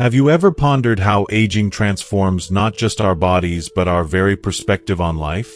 Have you ever pondered how aging transforms not just our bodies but our very perspective on life?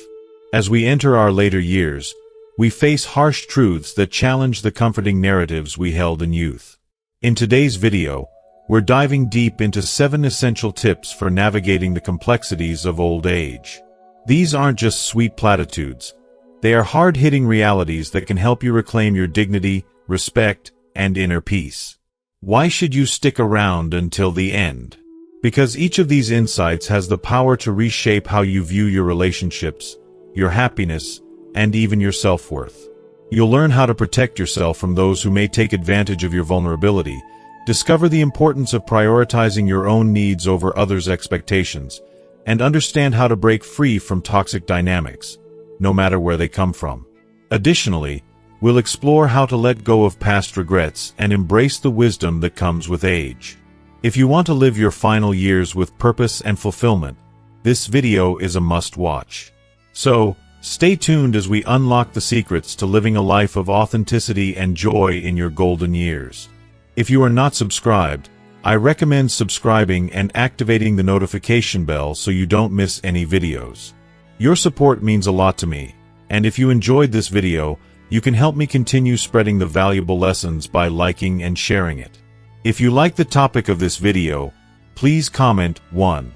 As we enter our later years, we face harsh truths that challenge the comforting narratives we held in youth. In today's video, we're diving deep into 7 essential tips for navigating the complexities of old age. These aren't just sweet platitudes. They are hard-hitting realities that can help you reclaim your dignity, respect, and inner peace. Why should you stick around until the end? Because each of these insights has the power to reshape how you view your relationships, your happiness, and even your self-worth. You'll learn how to protect yourself from those who may take advantage of your vulnerability, discover the importance of prioritizing your own needs over others' expectations, and understand how to break free from toxic dynamics, no matter where they come from. Additionally, we'll explore how to let go of past regrets and embrace the wisdom that comes with age. If you want to live your final years with purpose and fulfillment, this video is a must-watch. So, stay tuned as we unlock the secrets to living a life of authenticity and joy in your golden years. If you are not subscribed, I recommend subscribing and activating the notification bell so you don't miss any videos. Your support means a lot to me, and if you enjoyed this video, you can help me continue spreading the valuable lessons by liking and sharing it. If you like the topic of this video, please comment 1.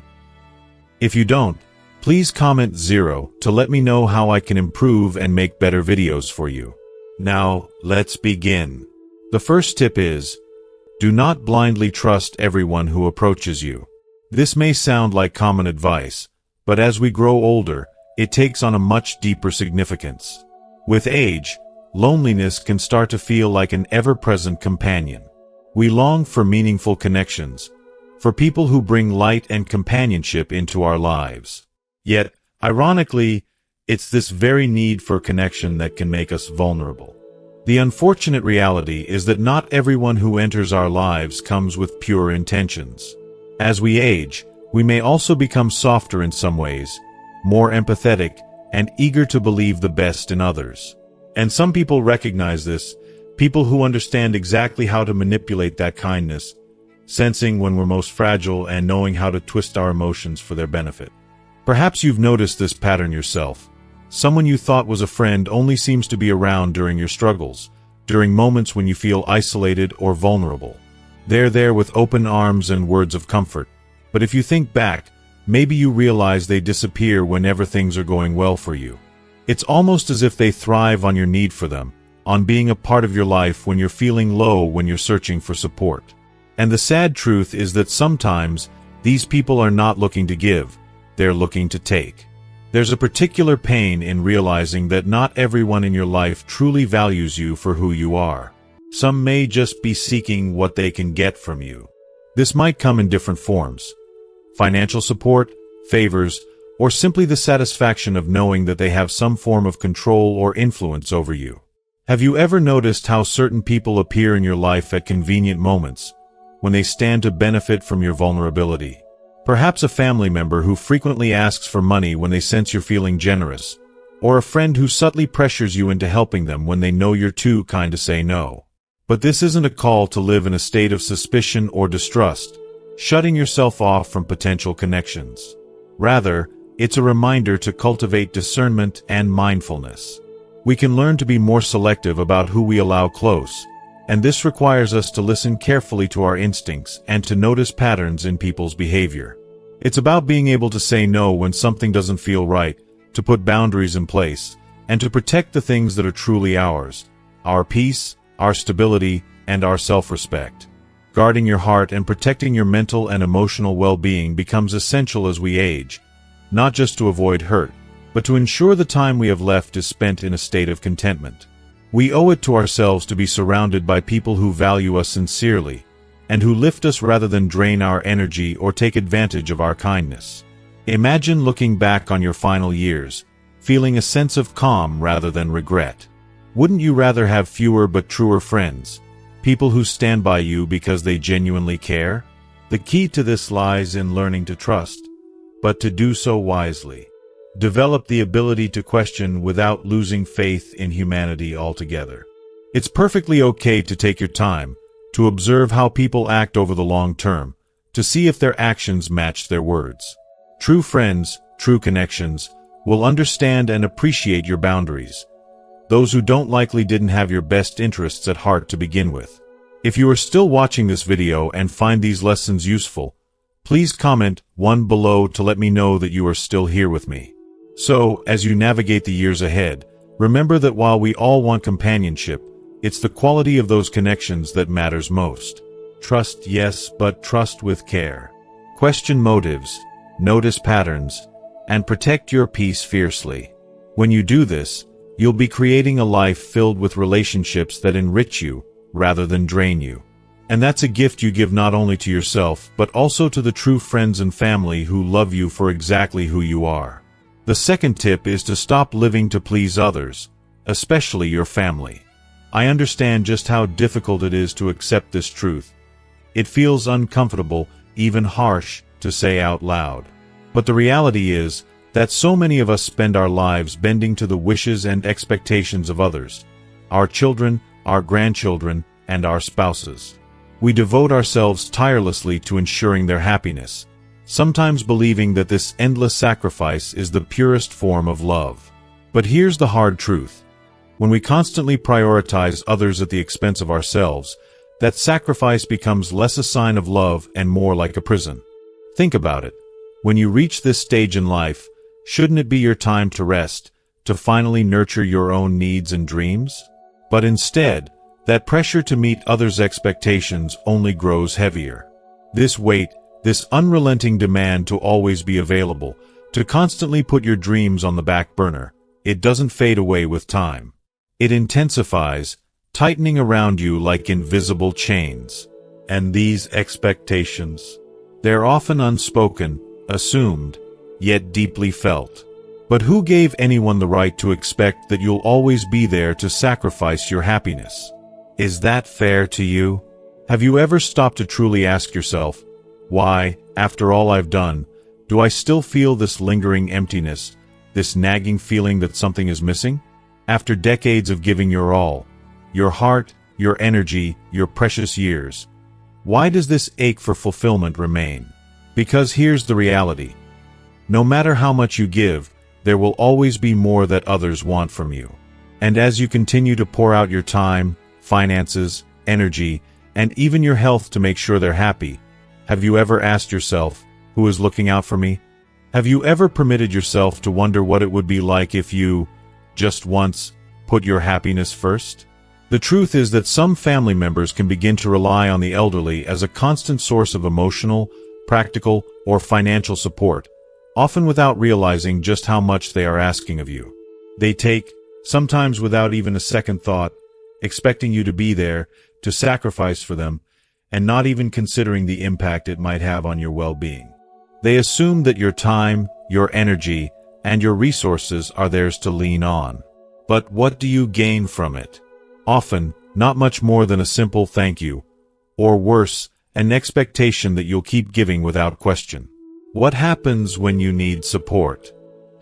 If you don't, please comment 0 to let me know how I can improve and make better videos for you. Now, let's begin. The first tip is, do not blindly trust everyone who approaches you. This may sound like common advice, but as we grow older, it takes on a much deeper significance. With age, loneliness can start to feel like an ever-present companion. We long for meaningful connections, for people who bring light and companionship into our lives. Yet, ironically, it's this very need for connection that can make us vulnerable. The unfortunate reality is that not everyone who enters our lives comes with pure intentions. As we age, we may also become softer in some ways, more empathetic, and eager to believe the best in others. And some people recognize this, people who understand exactly how to manipulate that kindness, sensing when we're most fragile and knowing how to twist our emotions for their benefit. Perhaps you've noticed this pattern yourself. Someone you thought was a friend only seems to be around during your struggles, during moments when you feel isolated or vulnerable. They're there with open arms and words of comfort. But if you think back, maybe you realize they disappear whenever things are going well for you. It's almost as if they thrive on your need for them, on being a part of your life when you're feeling low, when you're searching for support. And the sad truth is that sometimes these people are not looking to give, they're looking to take. There's a particular pain in realizing that not everyone in your life truly values you for who you are. Some may just be seeking what they can get from you. This might come in different forms: financial support, favors, or simply the satisfaction of knowing that they have some form of control or influence over you. Have you ever noticed how certain people appear in your life at convenient moments, when they stand to benefit from your vulnerability? Perhaps a family member who frequently asks for money when they sense you're feeling generous, or a friend who subtly pressures you into helping them when they know you're too kind to say no. But this isn't a call to live in a state of suspicion or distrust, shutting yourself off from potential connections. Rather, it's a reminder to cultivate discernment and mindfulness. We can learn to be more selective about who we allow close, and this requires us to listen carefully to our instincts and to notice patterns in people's behavior. It's about being able to say no when something doesn't feel right, to put boundaries in place, and to protect the things that are truly ours: our peace, our stability, and our self-respect. Guarding your heart and protecting your mental and emotional well-being becomes essential as we age, not just to avoid hurt, but to ensure the time we have left is spent in a state of contentment. We owe it to ourselves to be surrounded by people who value us sincerely, and who lift us rather than drain our energy or take advantage of our kindness. Imagine looking back on your final years, feeling a sense of calm rather than regret. Wouldn't you rather have fewer but truer friends, people who stand by you because they genuinely care? The key to this lies in learning to trust, but to do so wisely. Develop the ability to question without losing faith in humanity altogether. It's perfectly okay to take your time, to observe how people act over the long term, to see if their actions matched their words. True friends, true connections, will understand and appreciate your boundaries. Those who don't likely didn't have your best interests at heart to begin with. If you are still watching this video and find these lessons useful, please comment 1 below to let me know that you are still here with me. So, as you navigate the years ahead, remember that while we all want companionship, it's the quality of those connections that matters most. Trust, yes, but trust with care. Question motives, notice patterns, and protect your peace fiercely. When you do this, you'll be creating a life filled with relationships that enrich you rather than drain you. And that's a gift you give not only to yourself, but also to the true friends and family who love you for exactly who you are. The second tip is to stop living to please others, especially your family. I understand just how difficult it is to accept this truth. It feels uncomfortable, even harsh, to say out loud. But the reality is that so many of us spend our lives bending to the wishes and expectations of others, our children, our grandchildren, and our spouses. We devote ourselves tirelessly to ensuring their happiness, sometimes believing that this endless sacrifice is the purest form of love. But here's the hard truth. When we constantly prioritize others at the expense of ourselves, that sacrifice becomes less a sign of love and more like a prison. Think about it. When you reach this stage in life, shouldn't it be your time to rest, to finally nurture your own needs and dreams? But instead, that pressure to meet others' expectations only grows heavier. This weight, this unrelenting demand to always be available, to constantly put your dreams on the back burner, it doesn't fade away with time. It intensifies, tightening around you like invisible chains. And these expectations, they're often unspoken, assumed, yet deeply felt. But who gave anyone the right to expect that you'll always be there to sacrifice your happiness? Is that fair to you? Have you ever stopped to truly ask yourself, why, after all I've done, do I still feel this lingering emptiness, this nagging feeling that something is missing? After decades of giving your all, your heart, your energy, your precious years, why does this ache for fulfillment remain? Because here's the reality. No matter how much you give, there will always be more that others want from you. And as you continue to pour out your time, finances, energy, and even your health to make sure they're happy, have you ever asked yourself, who is looking out for me? Have you ever permitted yourself to wonder what it would be like if you, just once, put your happiness first? The truth is that some family members can begin to rely on the elderly as a constant source of emotional, practical, or financial support, often without realizing just how much they are asking of you. They take, sometimes without even a second thought, expecting you to be there, to sacrifice for them, and not even considering the impact it might have on your well-being. They assume that your time, your energy, and your resources are theirs to lean on. But what do you gain from it? Often, not much more than a simple thank you, or worse, an expectation that you'll keep giving without question. What happens when you need support?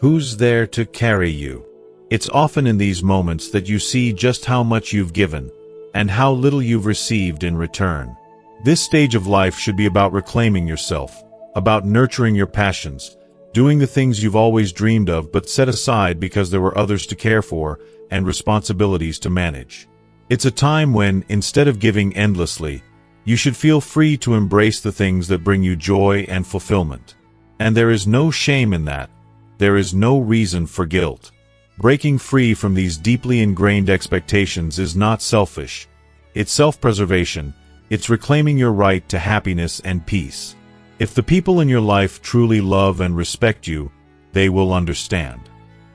Who's there to carry you? It's often in these moments that you see just how much you've given, and how little you've received in return. This stage of life should be about reclaiming yourself, about nurturing your passions, doing the things you've always dreamed of but set aside because there were others to care for and responsibilities to manage. It's a time when, instead of giving endlessly, you should feel free to embrace the things that bring you joy and fulfillment. And there is no shame in that. There is no reason for guilt. Breaking free from these deeply ingrained expectations is not selfish. It's self-preservation. It's reclaiming your right to happiness and peace. If the people in your life truly love and respect you, they will understand.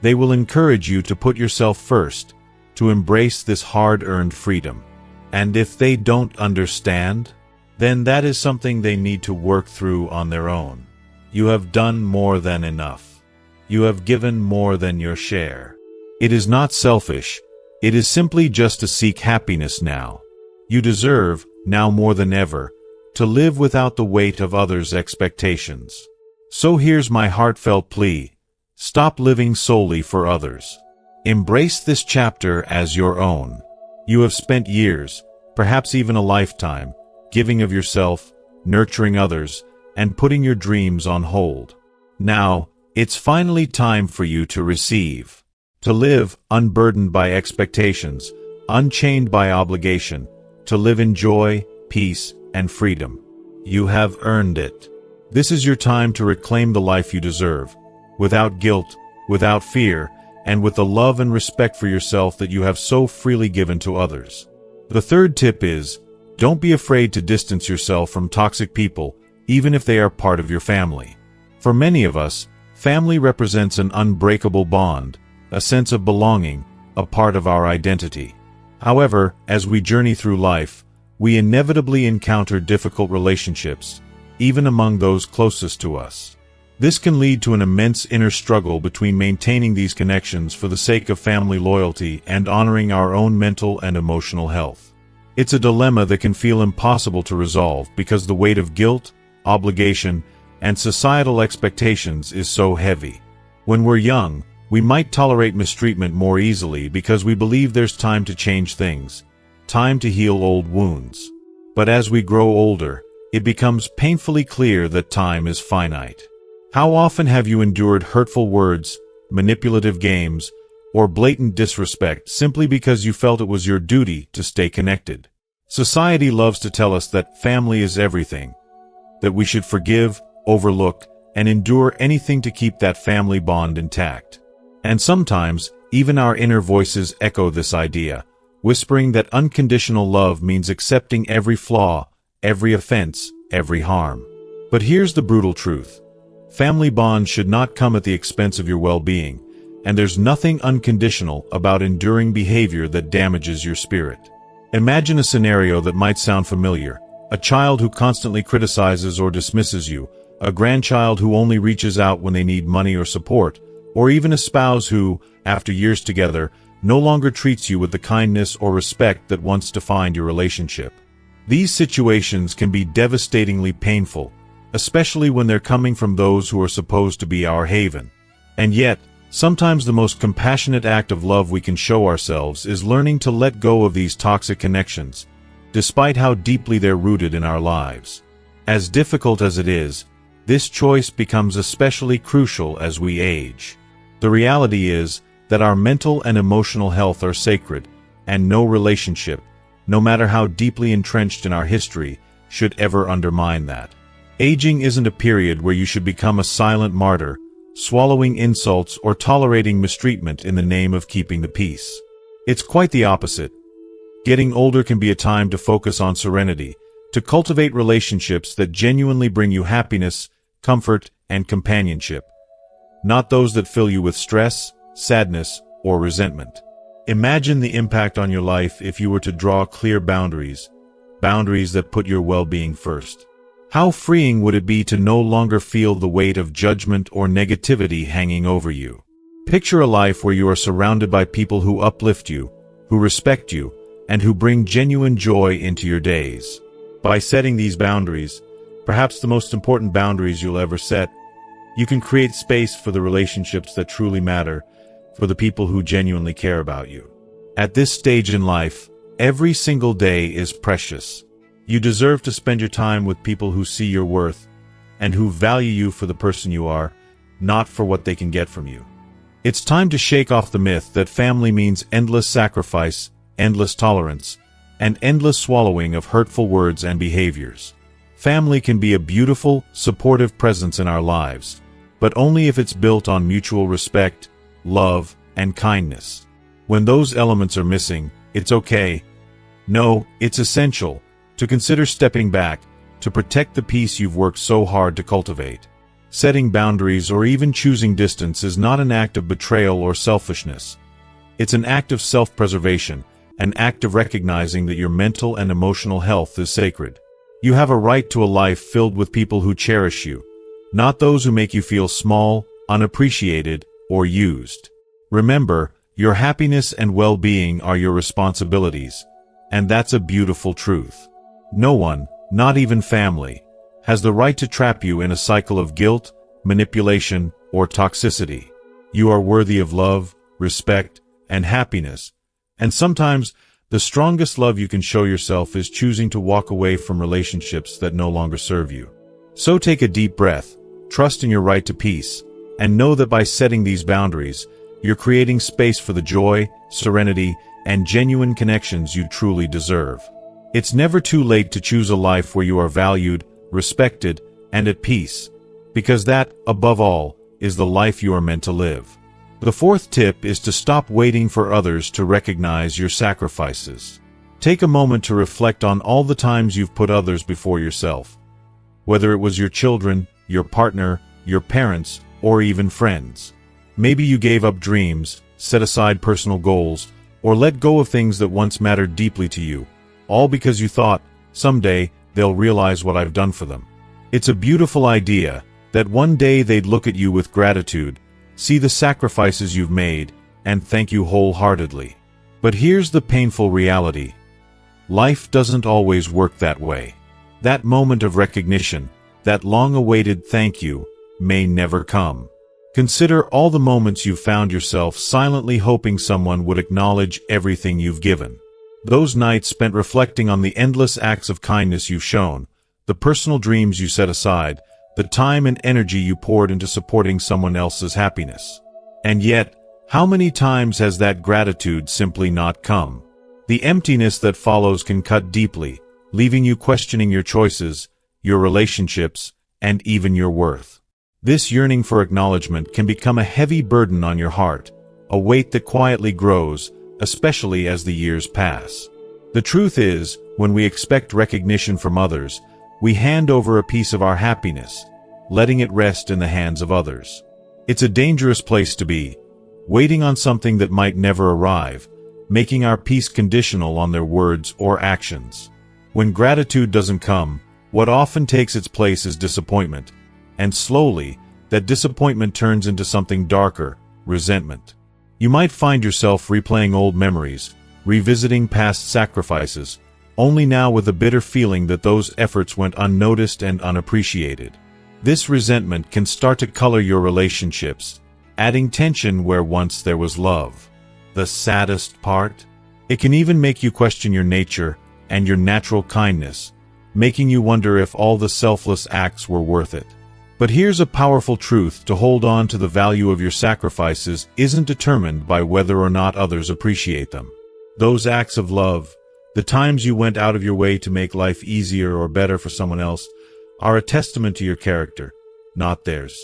They will encourage you to put yourself first, to embrace this hard-earned freedom. And if they don't understand, then that is something they need to work through on their own. You have done more than enough. You have given more than your share. It is not selfish. It is simply just to seek happiness now. You deserve, now more than ever, to live without the weight of others' expectations. So here's my heartfelt plea. Stop living solely for others. Embrace this chapter as your own. You have spent years, perhaps even a lifetime, giving of yourself, nurturing others, and putting your dreams on hold. Now, it's finally time for you to receive. To live unburdened by expectations, unchained by obligation, to live in joy, peace, and freedom. You have earned it. This is your time to reclaim the life you deserve, without guilt, without fear, and with the love and respect for yourself that you have so freely given to others. The third tip is, don't be afraid to distance yourself from toxic people, even if they are part of your family. For many of us, family represents an unbreakable bond, a sense of belonging, a part of our identity. However, as we journey through life, we inevitably encounter difficult relationships, even among those closest to us. This can lead to an immense inner struggle between maintaining these connections for the sake of family loyalty and honoring our own mental and emotional health. It's a dilemma that can feel impossible to resolve because the weight of guilt, obligation, and societal expectations is so heavy. When we're young, we might tolerate mistreatment more easily because we believe there's time to change things, time to heal old wounds. But as we grow older, it becomes painfully clear that time is finite. How often have you endured hurtful words, manipulative games, or blatant disrespect simply because you felt it was your duty to stay connected? Society loves to tell us that family is everything, that we should forgive, overlook, and endure anything to keep that family bond intact. And sometimes, even our inner voices echo this idea, whispering that unconditional love means accepting every flaw, every offense, every harm. But here's the brutal truth. Family bonds should not come at the expense of your well-being, and there's nothing unconditional about enduring behavior that damages your spirit. Imagine a scenario that might sound familiar. A child who constantly criticizes or dismisses you, a grandchild who only reaches out when they need money or support, or even a spouse who, after years together, no longer treats you with the kindness or respect that once defined your relationship. These situations can be devastatingly painful, especially when they're coming from those who are supposed to be our haven. And yet, sometimes the most compassionate act of love we can show ourselves is learning to let go of these toxic connections, despite how deeply they're rooted in our lives. As difficult as it is, this choice becomes especially crucial as we age. The reality is that our mental and emotional health are sacred, and no relationship, no matter how deeply entrenched in our history, should ever undermine that. Aging isn't a period where you should become a silent martyr, swallowing insults or tolerating mistreatment in the name of keeping the peace. It's quite the opposite. Getting older can be a time to focus on serenity, to cultivate relationships that genuinely bring you happiness, comfort, and companionship, not those that fill you with stress, sadness, or resentment. Imagine the impact on your life if you were to draw clear boundaries that put your well-being first. How freeing would it be to no longer feel the weight of judgment or negativity hanging over you? Picture a life where you are surrounded by people who uplift you, who respect you, and who bring genuine joy into your days. By setting these boundaries, perhaps the most important boundaries you'll ever set, you can create space for the relationships that truly matter, for the people who genuinely care about you. At this stage in life, every single day is precious. You deserve to spend your time with people who see your worth and who value you for the person you are, not for what they can get from you. It's time to shake off the myth that family means endless sacrifice, endless tolerance, and endless swallowing of hurtful words and behaviors. Family can be a beautiful, supportive presence in our lives, but only if it's built on mutual respect, love, and kindness. When those elements are missing, it's okay. No, it's essential to consider stepping back, to protect the peace you've worked so hard to cultivate. Setting boundaries or even choosing distance is not an act of betrayal or selfishness. It's an act of self-preservation, an act of recognizing that your mental and emotional health is sacred. You have a right to a life filled with people who cherish you, not those who make you feel small, unappreciated, or used. Remember, your happiness and well-being are your responsibilities, and that's a beautiful truth. No one, not even family, has the right to trap you in a cycle of guilt, manipulation, or toxicity. You are worthy of love, respect, and happiness, and sometimes The strongest love you can show yourself is choosing to walk away from relationships that no longer serve you. So take a deep breath, trust in your right to peace, and know that by setting these boundaries, you're creating space for the joy, serenity, and genuine connections you truly deserve. It's never too late to choose a life where you are valued, respected, and at peace, because that, above all, is the life you are meant to live. The fourth tip is to stop waiting for others to recognize your sacrifices. Take a moment to reflect on all the times you've put others before yourself. Whether it was your children, your partner, your parents, or even friends. Maybe you gave up dreams, set aside personal goals, or let go of things that once mattered deeply to you, all because you thought, someday, they'll realize what I've done for them. It's a beautiful idea that one day they'd look at you with gratitude, see the sacrifices you've made, and thank you wholeheartedly. But here's the painful reality. Life doesn't always work that way. That moment of recognition, that long-awaited thank you, may never come. Consider all the moments you've found yourself silently hoping someone would acknowledge everything you've given. Those nights spent reflecting on the endless acts of kindness you've shown, the personal dreams you set aside, the time and energy you poured into supporting someone else's happiness. And yet, how many times has that gratitude simply not come? The emptiness that follows can cut deeply, leaving you questioning your choices, your relationships, and even your worth. This yearning for acknowledgement can become a heavy burden on your heart, a weight that quietly grows, especially as the years pass. The truth is, when we expect recognition from others, we hand over a piece of our happiness, letting it rest in the hands of others. It's a dangerous place to be, waiting on something that might never arrive, making our peace conditional on their words or actions. When gratitude doesn't come, what often takes its place is disappointment, and slowly, that disappointment turns into something darker, resentment. You might find yourself replaying old memories, revisiting past sacrifices, only now with a bitter feeling that those efforts went unnoticed and unappreciated. This resentment can start to color your relationships, adding tension where once there was love. The saddest part? It can even make you question your nature and your natural kindness, making you wonder if all the selfless acts were worth it. But here's a powerful truth: to hold on to the value of your sacrifices isn't determined by whether or not others appreciate them. Those acts of love, the times you went out of your way to make life easier or better for someone else, are a testament to your character, not theirs.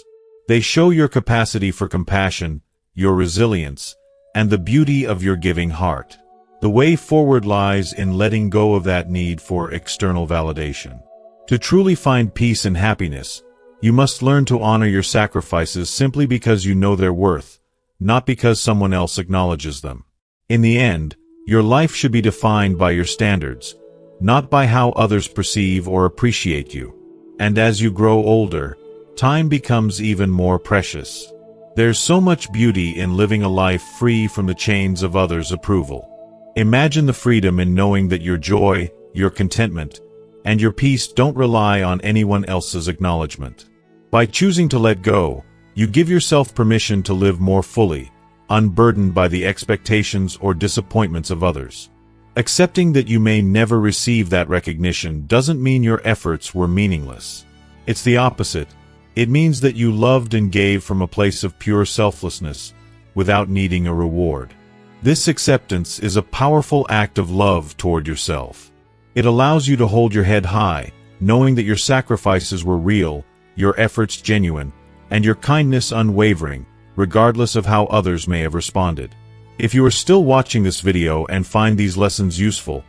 They show your capacity for compassion, your resilience, and the beauty of your giving heart. The way forward lies in letting go of that need for external validation. To truly find peace and happiness, you must learn to honor your sacrifices simply because you know their worth, not because someone else acknowledges them. In the end, your life should be defined by your standards, not by how others perceive or appreciate you. And as you grow older, time becomes even more precious. There's so much beauty in living a life free from the chains of others' approval. Imagine the freedom in knowing that your joy, your contentment, and your peace don't rely on anyone else's acknowledgement. By choosing to let go, you give yourself permission to live more fully, unburdened by the expectations or disappointments of others. Accepting that you may never receive that recognition doesn't mean your efforts were meaningless. It's the opposite. It means that you loved and gave from a place of pure selflessness, without needing a reward. This acceptance is a powerful act of love toward yourself. It allows you to hold your head high, knowing that your sacrifices were real, your efforts genuine, and your kindness unwavering, regardless of how others may have responded. If you are still watching this video and find these lessons useful,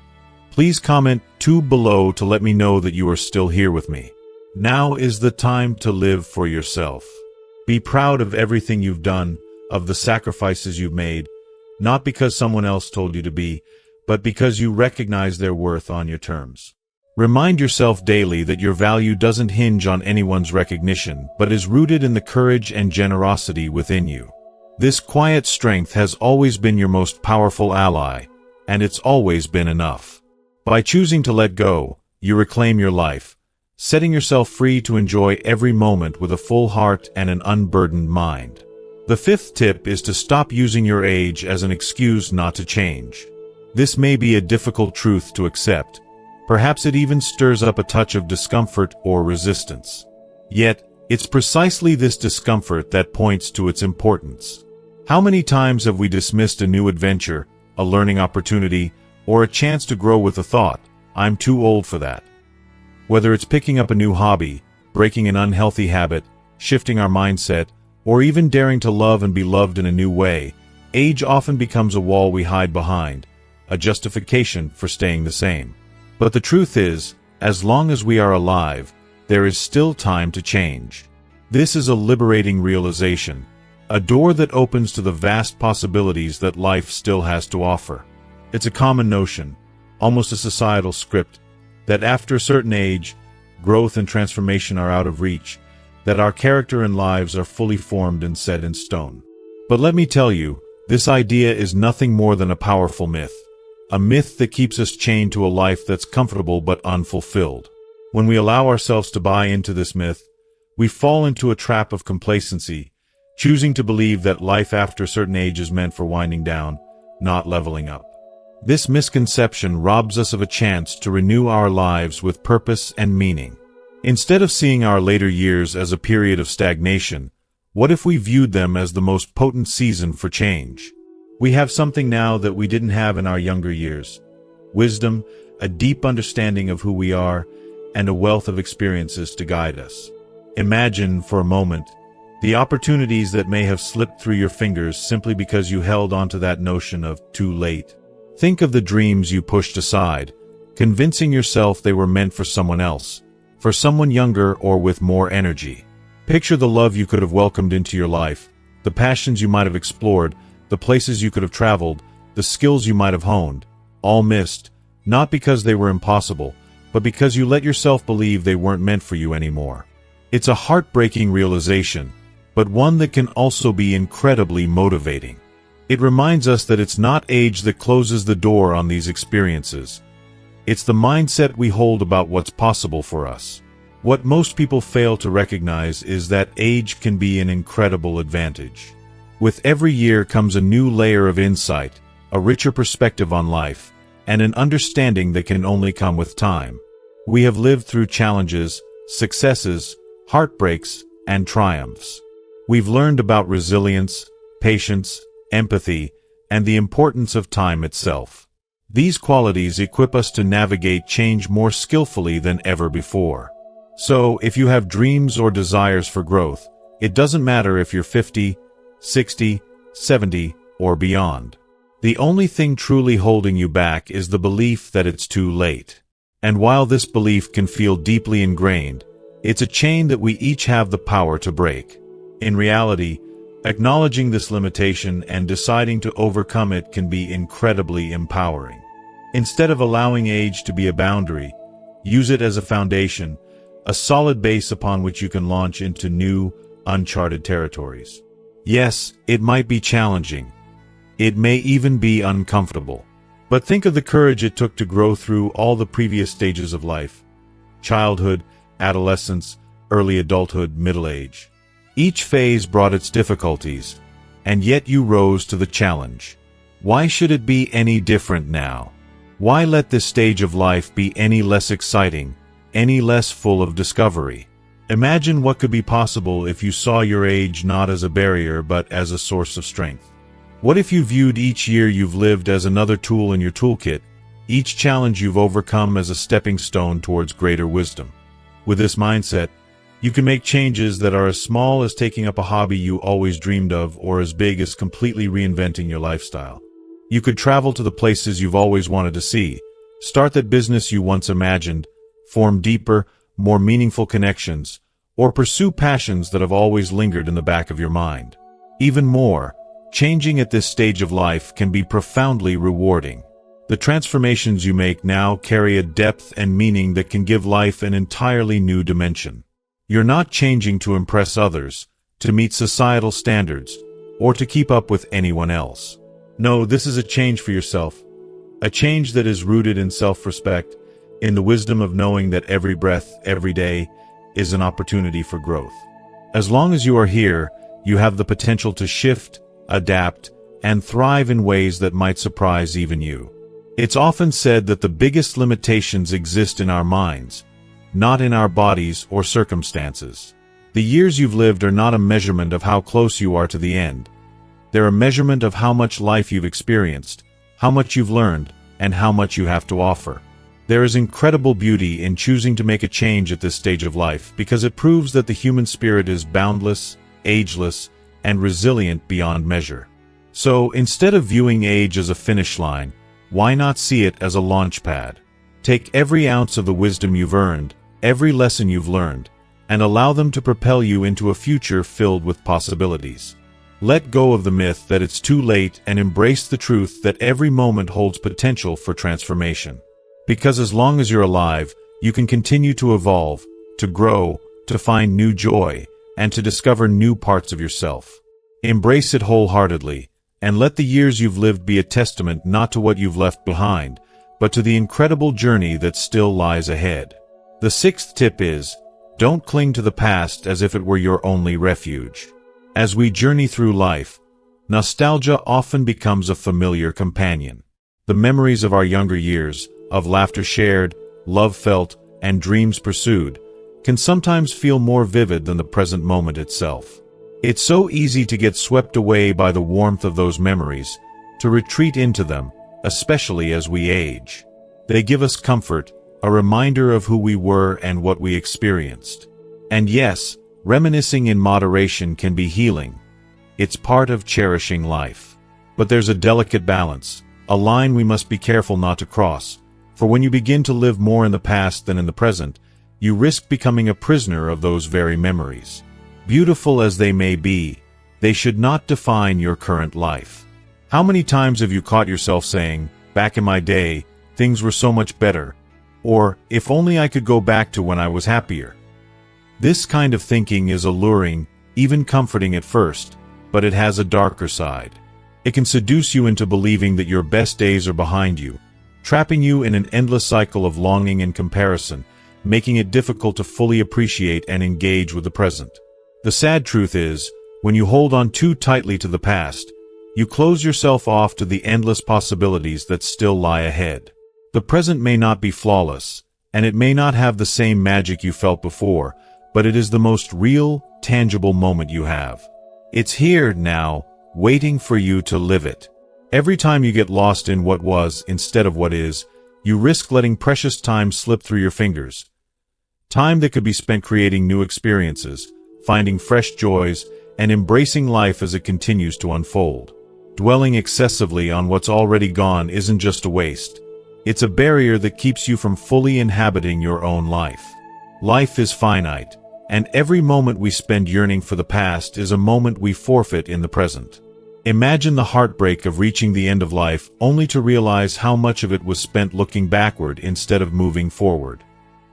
please comment 2 below to let me know that you are still here with me. Now is the time to live for yourself. Be proud of everything you've done, of the sacrifices you've made, not because someone else told you to be, but because you recognize their worth on your terms. Remind yourself daily that your value doesn't hinge on anyone's recognition, but is rooted in the courage and generosity within you. This quiet strength has always been your most powerful ally, and it's always been enough. By choosing to let go, you reclaim your life, setting yourself free to enjoy every moment with a full heart and an unburdened mind. The 5th tip is to stop using your age as an excuse not to change. This may be a difficult truth to accept. Perhaps it even stirs up a touch of discomfort or resistance. Yet, it's precisely this discomfort that points to its importance. How many times have we dismissed a new adventure, a learning opportunity, or a chance to grow with the thought, "I'm too old for that"? Whether it's picking up a new hobby, breaking an unhealthy habit, shifting our mindset, or even daring to love and be loved in a new way, age often becomes a wall we hide behind, a justification for staying the same. But the truth is, as long as we are alive, there is still time to change. This is a liberating realization, a door that opens to the vast possibilities that life still has to offer. It's a common notion, almost a societal script, that after a certain age, growth and transformation are out of reach, that our character and lives are fully formed and set in stone. But let me tell you, this idea is nothing more than a powerful myth. A myth that keeps us chained to a life that's comfortable but unfulfilled. When we allow ourselves to buy into this myth, we fall into a trap of complacency, choosing to believe that life after a certain age is meant for winding down, not leveling up. This misconception robs us of a chance to renew our lives with purpose and meaning. Instead of seeing our later years as a period of stagnation, what if we viewed them as the most potent season for change? We have something now that we didn't have in our younger years: wisdom, a deep understanding of who we are, and a wealth of experiences to guide us. Imagine, for a moment, the opportunities that may have slipped through your fingers simply because you held onto that notion of too late. Think of the dreams you pushed aside, convincing yourself they were meant for someone else, for someone younger or with more energy. Picture the love you could have welcomed into your life, the passions you might have explored, the places you could have traveled, the skills you might have honed, all missed, not because they were impossible, but because you let yourself believe they weren't meant for you anymore. It's a heartbreaking realization, but one that can also be incredibly motivating. It reminds us that it's not age that closes the door on these experiences. It's the mindset we hold about what's possible for us. What most people fail to recognize is that age can be an incredible advantage. With every year comes a new layer of insight, a richer perspective on life, and an understanding that can only come with time. We have lived through challenges, successes, heartbreaks, and triumphs. We've learned about resilience, patience, empathy, and the importance of time itself. These qualities equip us to navigate change more skillfully than ever before. So, if you have dreams or desires for growth, it doesn't matter if you're 50, 60, 70, or beyond. The only thing truly holding you back is the belief that it's too late. And while this belief can feel deeply ingrained, it's a chain that we each have the power to break. In reality, acknowledging this limitation and deciding to overcome it can be incredibly empowering. Instead of allowing age to be a boundary, use it as a foundation, a solid base upon which you can launch into new, uncharted territories. Yes, it might be challenging. It may even be uncomfortable. But think of the courage it took to grow through all the previous stages of life: childhood, adolescence, early adulthood, middle age. Each phase brought its difficulties, and yet you rose to the challenge. Why should it be any different now? Why let this stage of life be any less exciting, any less full of discovery? Imagine what could be possible if you saw your age not as a barrier but as a source of strength. What if you viewed each year you've lived as another tool in your toolkit, each challenge you've overcome as a stepping stone towards greater wisdom? With this mindset, you can make changes that are as small as taking up a hobby you always dreamed of, or as big as completely reinventing your lifestyle. You could travel to the places you've always wanted to see, start that business you once imagined, form deeper, more meaningful connections, or pursue passions that have always lingered in the back of your mind. Even more, changing at this stage of life can be profoundly rewarding. The transformations you make now carry a depth and meaning that can give life an entirely new dimension. You're not changing to impress others, to meet societal standards, or to keep up with anyone else. No, this is a change for yourself. A change that is rooted in self-respect, in the wisdom of knowing that every breath, every day, is an opportunity for growth. As long as you are here, you have the potential to shift, adapt, and thrive in ways that might surprise even you. It's often said that the biggest limitations exist in our minds, not in our bodies or circumstances. The years you've lived are not a measurement of how close you are to the end. They're a measurement of how much life you've experienced, how much you've learned, and how much you have to offer. There is incredible beauty in choosing to make a change at this stage of life because it proves that the human spirit is boundless, ageless, and resilient beyond measure. So, instead of viewing age as a finish line, why not see it as a launch pad? Take every ounce of the wisdom you've earned, every lesson you've learned, and allow them to propel you into a future filled with possibilities. Let go of the myth that it's too late and embrace the truth that every moment holds potential for transformation. Because as long as you're alive, you can continue to evolve, to grow, to find new joy, and to discover new parts of yourself. Embrace it wholeheartedly, and let the years you've lived be a testament not to what you've left behind, but to the incredible journey that still lies ahead. The sixth tip is, don't cling to the past as if it were your only refuge. As we journey through life, nostalgia often becomes a familiar companion. The memories of our younger years, of laughter shared, love felt, and dreams pursued, can sometimes feel more vivid than the present moment itself. It's so easy to get swept away by the warmth of those memories, to retreat into them, especially as we age. They give us comfort, a reminder of who we were and what we experienced. And yes, reminiscing in moderation can be healing. It's part of cherishing life. But there's a delicate balance, a line we must be careful not to cross. For when you begin to live more in the past than in the present, you risk becoming a prisoner of those very memories. Beautiful as they may be, they should not define your current life. How many times have you caught yourself saying, "Back in my day, things were so much better," or "If only I could go back to when I was happier"? This kind of thinking is alluring, even comforting at first, but it has a darker side. It can seduce you into believing that your best days are behind you, trapping you in an endless cycle of longing and comparison, making it difficult to fully appreciate and engage with the present. The sad truth is, when you hold on too tightly to the past, you close yourself off to the endless possibilities that still lie ahead. The present may not be flawless, and it may not have the same magic you felt before, but it is the most real, tangible moment you have. It's here, now, waiting for you to live it. Every time you get lost in what was instead of what is, you risk letting precious time slip through your fingers. Time that could be spent creating new experiences, finding fresh joys, and embracing life as it continues to unfold. Dwelling excessively on what's already gone isn't just a waste. It's a barrier that keeps you from fully inhabiting your own life. Life is finite, and every moment we spend yearning for the past is a moment we forfeit in the present. Imagine the heartbreak of reaching the end of life only to realize how much of it was spent looking backward instead of moving forward.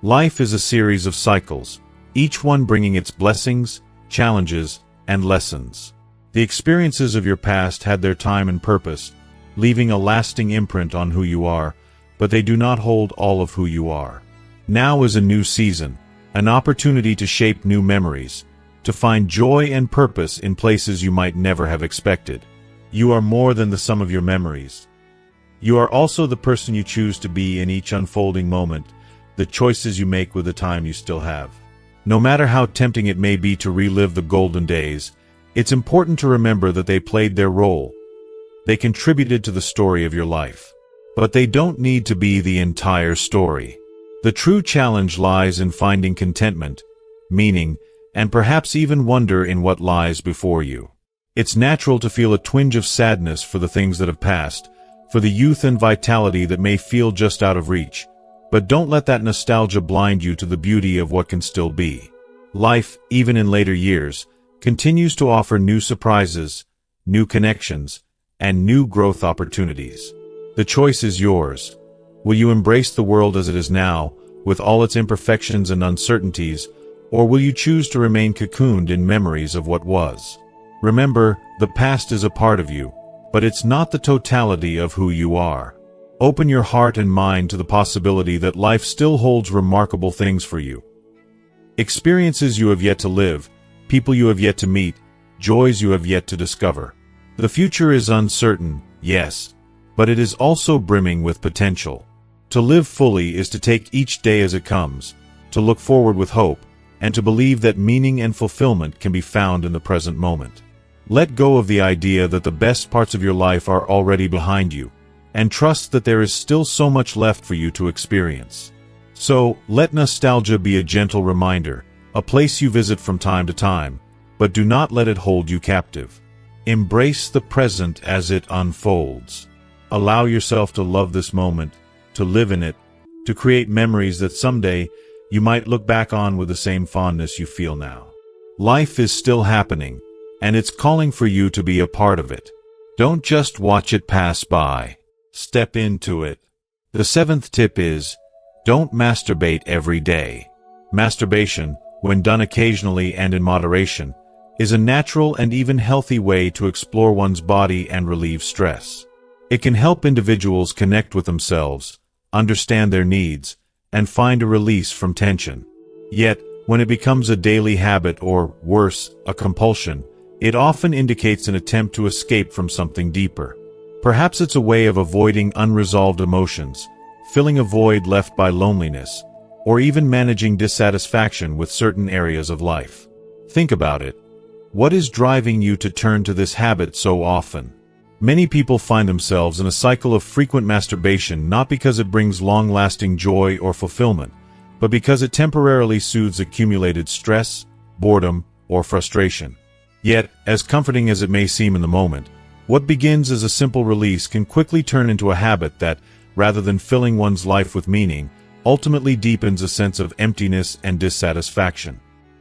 Life is a series of cycles, each one bringing its blessings, challenges, and lessons. The experiences of your past had their time and purpose, leaving a lasting imprint on who you are, but they do not hold all of who you are. Now is a new season, an opportunity to shape new memories, to find joy and purpose in places you might never have expected. You are more than the sum of your memories. You are also the person you choose to be in each unfolding moment, the choices you make with the time you still have. No matter how tempting it may be to relive the golden days, it's important to remember that they played their role. They contributed to the story of your life. But they don't need to be the entire story. The true challenge lies in finding contentment, meaning, and perhaps even wonder in what lies before you. It's natural to feel a twinge of sadness for the things that have passed, for the youth and vitality that may feel just out of reach. But don't let that nostalgia blind you to the beauty of what can still be. Life, even in later years, continues to offer new surprises, new connections, and new growth opportunities. The choice is yours. Will you embrace the world as it is now, with all its imperfections and uncertainties, or will you choose to remain cocooned in memories of what was? Remember, the past is a part of you, but it's not the totality of who you are. Open your heart and mind to the possibility that life still holds remarkable things for you. Experiences you have yet to live, people you have yet to meet, joys you have yet to discover. The future is uncertain, yes, but it is also brimming with potential. To live fully is to take each day as it comes, to look forward with hope, and to believe that meaning and fulfillment can be found in the present moment. Let go of the idea that the best parts of your life are already behind you, and trust that there is still so much left for you to experience. So, let nostalgia be a gentle reminder, a place you visit from time to time, but do not let it hold you captive. Embrace the present as it unfolds. Allow yourself to love this moment, to live in it, to create memories that someday you might look back on with the same fondness you feel now. Life is still happening, and it's calling for you to be a part of it. Don't just watch it pass by. Step into it. The seventh tip is, don't masturbate every day. Masturbation, when done occasionally and in moderation, is a natural and even healthy way to explore one's body and relieve stress. It can help individuals connect with themselves, understand their needs, and find a release from tension. Yet, when it becomes a daily habit or, worse, a compulsion, it often indicates an attempt to escape from something deeper. Perhaps it's a way of avoiding unresolved emotions, filling a void left by loneliness, or even managing dissatisfaction with certain areas of life. Think about it. What is driving you to turn to this habit so often? Many people find themselves in a cycle of frequent masturbation not because it brings long-lasting joy or fulfillment, but because it temporarily soothes accumulated stress, boredom, or frustration. Yet, as comforting as it may seem in the moment, what begins as a simple release can quickly turn into a habit that, rather than filling one's life with meaning, ultimately deepens a sense of emptiness and dissatisfaction.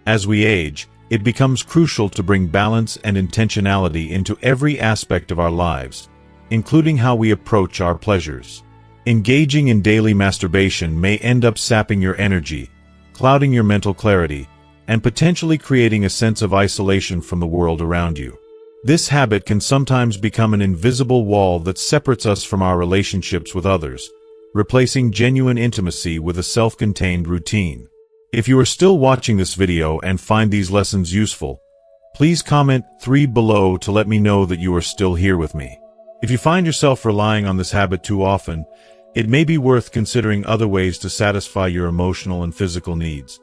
As we age, it becomes crucial to bring balance and intentionality into every aspect of our lives, including how we approach our pleasures. Engaging in daily masturbation may end up sapping your energy, clouding your mental clarity, and potentially creating a sense of isolation from the world around you. This habit can sometimes become an invisible wall that separates us from our relationships with others, replacing genuine intimacy with a self-contained routine. If you are still watching this video and find these lessons useful, please comment 3 below to let me know that you are still here with me. If you find yourself relying on this habit too often, it may be worth considering other ways to satisfy your emotional and physical needs,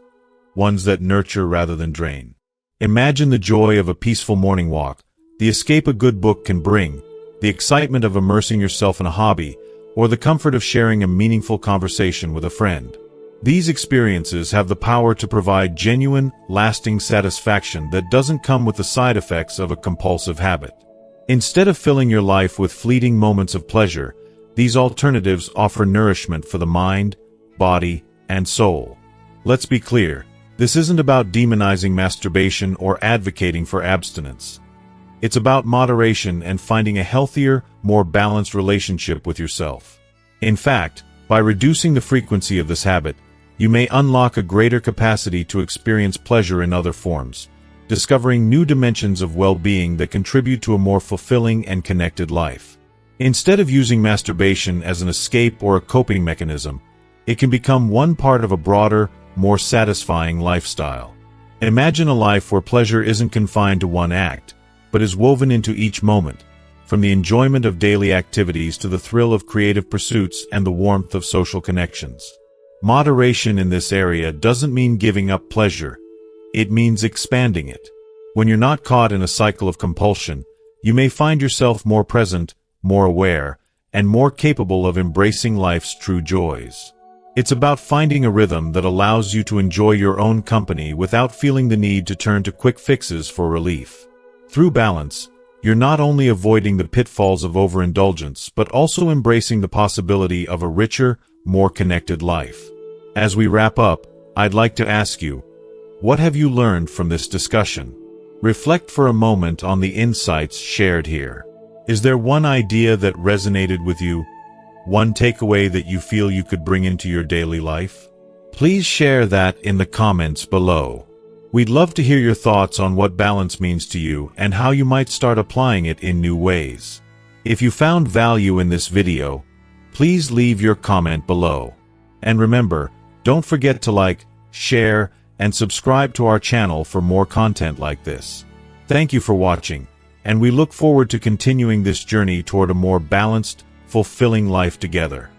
ones that nurture rather than drain. Imagine the joy of a peaceful morning walk, the escape a good book can bring, the excitement of immersing yourself in a hobby, or the comfort of sharing a meaningful conversation with a friend. These experiences have the power to provide genuine, lasting satisfaction that doesn't come with the side effects of a compulsive habit. Instead of filling your life with fleeting moments of pleasure, these alternatives offer nourishment for the mind, body, and soul. Let's be clear, this isn't about demonizing masturbation or advocating for abstinence. It's about moderation and finding a healthier, more balanced relationship with yourself. In fact, by reducing the frequency of this habit, you may unlock a greater capacity to experience pleasure in other forms, discovering new dimensions of well-being that contribute to a more fulfilling and connected life. Instead of using masturbation as an escape or a coping mechanism, it can become one part of a broader, more satisfying lifestyle. Imagine a life where pleasure isn't confined to one act, but is woven into each moment, from the enjoyment of daily activities to the thrill of creative pursuits and the warmth of social connections. Moderation in this area doesn't mean giving up pleasure, it means expanding it. When you're not caught in a cycle of compulsion, you may find yourself more present, more aware, and more capable of embracing life's true joys. It's about finding a rhythm that allows you to enjoy your own company without feeling the need to turn to quick fixes for relief. Through balance, you're not only avoiding the pitfalls of overindulgence but also embracing the possibility of a richer, more connected life. As we wrap up, I'd like to ask you, what have you learned from this discussion? Reflect for a moment on the insights shared here. Is there one idea that resonated with you? One takeaway that you feel you could bring into your daily life? Please share that in the comments below. We'd love to hear your thoughts on what balance means to you and how you might start applying it in new ways. If you found value in this video, please leave your comment below. And remember, don't forget to like, share, and subscribe to our channel for more content like this. Thank you for watching, and we look forward to continuing this journey toward a more balanced, fulfilling life together.